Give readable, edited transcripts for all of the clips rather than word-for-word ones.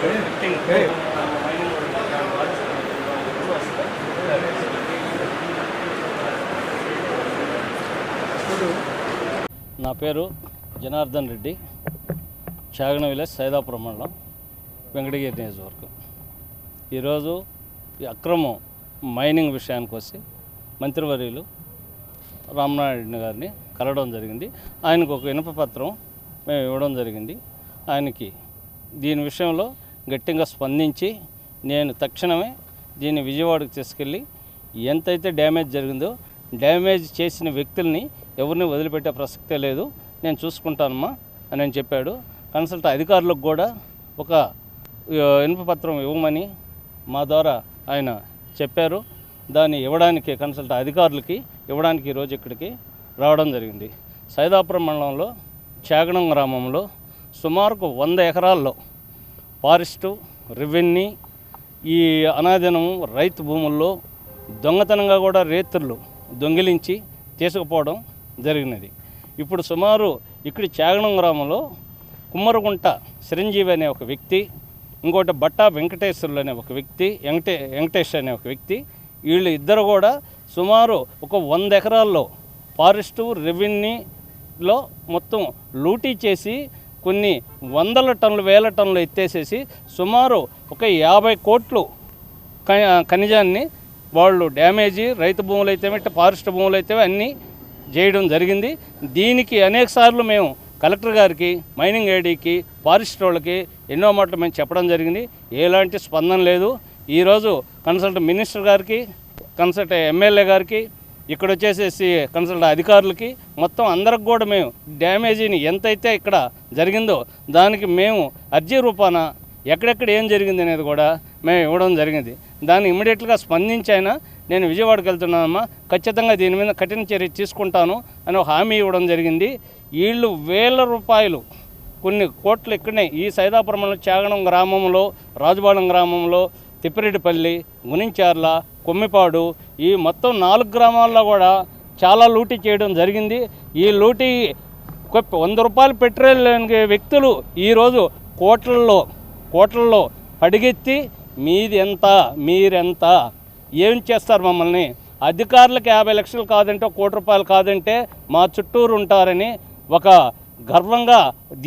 నా పేరు జనార్దన్ రెడ్డి, చాగన విలేజ్, సైదాపురం మండలం, వెంకటగిరి నియోజకవర్గం. ఈరోజు ఈ అక్రమం మైనింగ్ విషయానికి వచ్చి మంత్రివర్యులు రామనారాయణ గారిని కలవడం జరిగింది. ఆయనకు ఒక వినప పత్రం మేము ఇవ్వడం జరిగింది. ఆయనకి దీని విషయంలో గట్టిగా స్పందించి నేను తక్షణమే దీన్ని విజయవాడకు తీసుకెళ్ళి ఎంతైతే డ్యామేజ్ జరిగిందో డ్యామేజ్ చేసిన వ్యక్తుల్ని ఎవరిని వదిలిపెట్టే ప్రసక్తే లేదు, నేను చూసుకుంటానమ్మా అని చెప్పాడు. కన్సల్ట్ అధికారులకు కూడా ఒక వినపపత్రం ఇవ్వమని మా ద్వారా ఆయన చెప్పారు. దాన్ని ఇవ్వడానికి కన్సల్ట్ అధికారులకి ఇవ్వడానికి ఈరోజు ఇక్కడికి రావడం జరిగింది. సైదాపురం మండలంలో చాగనం గ్రామంలో సుమారుకు 100 ఎకరాల్లో ఫారెస్టు, రెవెన్యూ, ఈ అనాదినం రైతు భూముల్లో దొంగతనంగా కూడా రేతులు దొంగిలించి తీసుకుపోవడం జరిగినది. ఇప్పుడు సుమారు ఇక్కడ చాగనం గ్రామంలో కుమ్మరగుంట చిరంజీవి అనే ఒక వ్యక్తి, ఇంకోటి బట్టా వెంకటేశ్వర్లు అనే ఒక వ్యక్తి, వెంకటేష్ అనే ఒక వ్యక్తి, వీళ్ళు ఇద్దరు కూడా సుమారు ఒక 100 ఎకరాల్లో ఫారెస్టు, రెవెన్యూలో మొత్తం లూటీ చేసి కొన్ని వందల టన్నులు, వేల టన్నులు ఎత్తేసేసి సుమారు ఒక 50 కోట్లు ఖనిజాన్ని వాళ్ళు డ్యామేజీ, రైతు భూములు అయితే ఫారెస్ట్ భూములు అయితే అన్నీ చేయడం జరిగింది. దీనికి అనేక సార్లు మేము కలెక్టర్ గారికి, మైనింగ్ ఏడీకి, ఫారెస్ట్ వాళ్ళకి ఎన్నో మాటలు మేము చెప్పడం జరిగింది. ఎలాంటి స్పందన లేదు. ఈరోజు కన్సల్ట్ మినిస్టర్ గారికి, కన్సల్ట్ ఎమ్మెల్యే గారికి, ఇక్కడ వచ్చేసేసి కన్సల్ట్ అధికారులకి, మొత్తం అందరికి కూడా మేము డ్యామేజీని ఎంతైతే ఇక్కడ జరిగిందో దానికి మేము అర్జీ రూపాన ఎక్కడెక్కడ ఏం జరిగింది అనేది కూడా మేము ఇవ్వడం జరిగింది. దాన్ని ఇమ్మీడియట్గా స్పందించైనా నేను విజయవాడకి వెళ్తున్నానమ్మా, ఖచ్చితంగా దీని మీద కఠిన చర్య తీసుకుంటాను అని ఒక హామీ ఇవ్వడం జరిగింది. వీళ్ళు వేల రూపాయలు, కొన్ని కోట్లు ఇక్కడనే ఈ సైదాపురంలో చాగనం గ్రామంలో, రాజుపాలెం గ్రామంలో, తిప్పిరెడ్డిపల్లి, గునించార్ల, కొమ్మిపాడు, ఈ మొత్తం 4 గ్రామాల్లో కూడా చాలా లూటీ చేయడం జరిగింది. ఈ లూటీ 100 రూపాయలు పెట్రోల్ లేని వ్యక్తులు ఈరోజు కోట్లలో పడిగెత్తి మీది ఎంత, మీరెంత, ఏం చేస్తారు మమ్మల్ని, అధికారులకు 50 లక్షలు కాదంటే, 1 కోటి రూపాయలు కాదంటే మా చుట్టూరు ఉంటారని ఒక గర్వంగా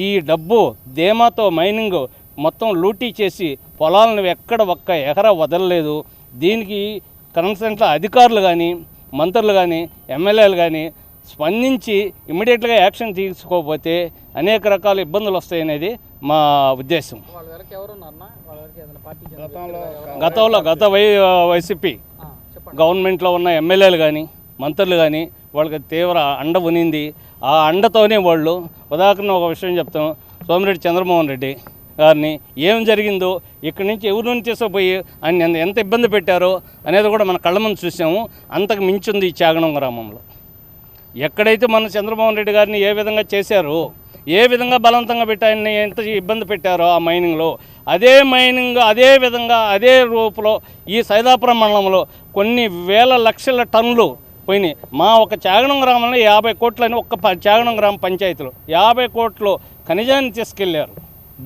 ఈ డబ్బు ధీమాతో మైనింగ్ మొత్తం లూటీ చేసి పొలాలను ఎక్కడ ఒక్క ఎకరా వదలలేదు. దీనికి కన్సల్ట్ అధికారులు కానీ, మంత్రులు కానీ, ఎమ్మెల్యేలు కానీ స్పందించి ఇమ్మీడియట్గా యాక్షన్ తీసుకోకపోతే అనేక రకాల ఇబ్బందులు వస్తాయనేది మా ఉద్దేశం. గత వైసీపీ గవర్నమెంట్లో ఉన్న ఎమ్మెల్యేలు కానీ, మంత్రులు కానీ వాళ్ళకి తీవ్ర అండ ఉనింది. ఆ అండతోనే వాళ్ళు, ఉదాహరణ ఒక విషయం చెప్తాం, సోమిరెడ్డి చంద్రమోహన్ రెడ్డి గారిని ఏం జరిగిందో, ఇక్కడి నుంచి ఎవరి నుంచి తీసుకుపోయి ఆయన ఎంత ఇబ్బంది పెట్టారో అనేది కూడా మన కళ్ళ ముందు చూసాము. అంతకు మించింది ఈ చాగనం గ్రామంలో. ఎక్కడైతే మన చంద్రమోహన్ రెడ్డి గారిని ఏ విధంగా చేశారో, ఏ విధంగా బలవంతంగా పెట్టి ఆయన్ని ఎంత ఇబ్బంది పెట్టారో ఆ మైనింగ్లో, అదే మైనింగ్ అదే విధంగా అదే రూపులో ఈ సైదాపురం మండలంలో కొన్ని వేల లక్షల టన్నులు పోయినాయి. మా ఒక చాగనం గ్రామంలో 50 కోట్లని ఒక్క చాగనం గ్రామ పంచాయతీలో 50 కోట్లు ఖనిజాన్ని తీసుకెళ్లారు.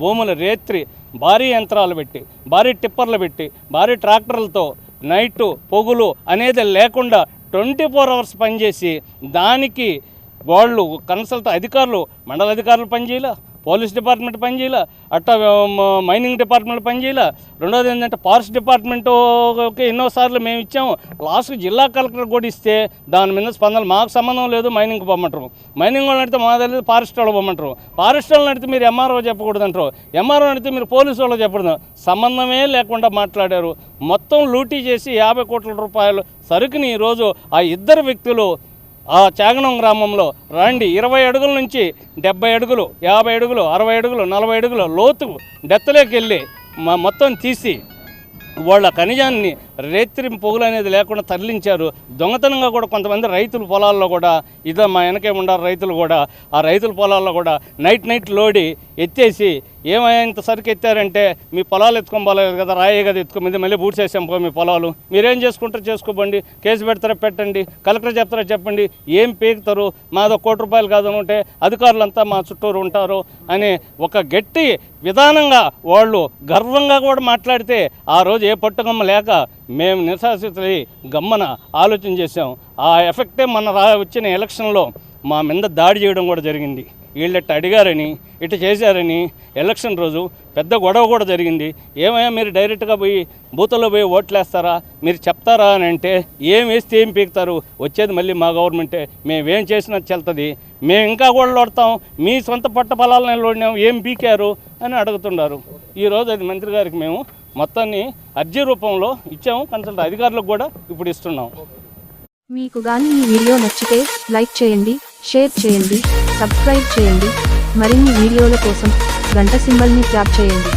భూములు రేత్రి భారీ యంత్రాలు పెట్టి, భారీ టిప్పర్లు పెట్టి, భారీ ట్రాక్టర్లతో నైటు పొగులు అనేది లేకుండా 24 అవర్స్ పనిచేసి దానికి వాళ్ళు కన్సల్ట్ అధికారులు, మండల అధికారులు పనిచేయాల, పోలీస్ డిపార్ట్మెంట్ పనిచేయాల, అట్టా మైనింగ్ డిపార్ట్మెంట్ పనిచేయాల. రెండోది ఏంటంటే ఫారెస్ట్ డిపార్ట్మెంట్కి ఎన్నోసార్లు మేము ఇచ్చాము. లాస్ట్కి జిల్లా కలెక్టర్ కూడా ఇస్తే దాని మీద స్పందన, మాకు సంబంధం లేదు, మైనింగ్కి పొమ్మంటారు. మైనింగ్ వాళ్ళని అడిగితే మా తెలియదు, ఫారెస్ట్ వాళ్ళు పొమ్మంటారు. ఫారెస్ట్ వాళ్ళని అడిగితే మీరు ఎంఆర్ఓ చెప్పకూడదు అంటారు, ఎంఆర్ఓ అడిగితే మీరు పోలీసు వాళ్ళు చెప్పకూడదు. సంబంధమే లేకుండా మాట్లాడారు. మొత్తం లూటీ చేసి 50 కోట్ల రూపాయలు సరుకుని ఈరోజు ఆ ఇద్దరు వ్యక్తులు ఆ చాగనం గ్రామంలో రండి 20 అడుగుల నుంచి 70 అడుగులు, 50 అడుగులు, 60 అడుగులు, 40 అడుగులు లోతు డెత్తలోకి వెళ్ళి మొత్తం తీసి వాళ్ళ ఖనిజాన్ని రేత్రి పొగులు అనేది లేకుండా తరలించారు. దొంగతనంగా కూడా కొంతమంది రైతుల పొలాల్లో కూడా మా వెనకే ఉండారు రైతులు కూడా, ఆ రైతుల పొలాల్లో కూడా నైట్ లోడి ఎత్తేసి ఏమైనా ఇంత సరికి ఎత్తారంటే మీ పొలాలు ఎత్తుకోబోలేదు కదా, రాయే కదా ఎత్తుకోమంది, మళ్ళీ బూడ్చేసాం పో మీ పొలాలు, మీరేం చేసుకుంటారో చేసుకోబండి, కేసు పెడతారో పెట్టండి, కలెక్టర్ చెప్తారో చెప్పండి, ఏం పీకుతారు, మాదో ₹1 కాదు ఉంటే అధికారులంతా మా చుట్టూరు ఉంటారు అని ఒక గట్టి విధానంగా వాళ్ళు గర్వంగా కూడా మాట్లాడితే ఆ రోజు ఏ పట్టుగమ్మ లేక మేము నిరాశితులై గమ్మన ఆలోచన చేసాం. ఆ ఎఫెక్టే మన వచ్చిన ఎలక్షన్లో మా మీద దాడి చేయడం కూడా జరిగింది. వీళ్ళట్ట అడిగారని ఇటు చేశారని ఎలక్షన్ రోజు పెద్ద గొడవ కూడా జరిగింది. ఏమయ్యా మీరు డైరెక్ట్గా పోయి బూతుల్లో పోయి ఓట్లేస్తారా, మీరు చెప్తారా అని అంటే ఏం వేస్తే ఏం పీకుతారు, వచ్చేది మళ్ళీ మా గవర్నమెంటే, మేమేం చేసినా చెల్తుంది, మేము ఇంకా కూడా లోడతాం, మీ సొంత పట్ట పొలాలను లోడినాం, ఏం పీకారు అని అడుగుతున్నారు. ఈరోజు అది మంత్రి గారికి మేము మొత్తాన్ని అర్జీ రూపంలో ఇచ్చాము, కన్సల్ట్ అధికారులకు కూడా ఇప్పుడు ఇస్తున్నాం. మీకు గాని ఈ వీడియో నచ్చితే లైక్ చేయండి, షేర్ చేయండి, సబ్స్క్రైబ్ చేయండి. మరిన్ని వీడియోల కోసం గంట సింబల్ని ట్యాప్ చేయండి.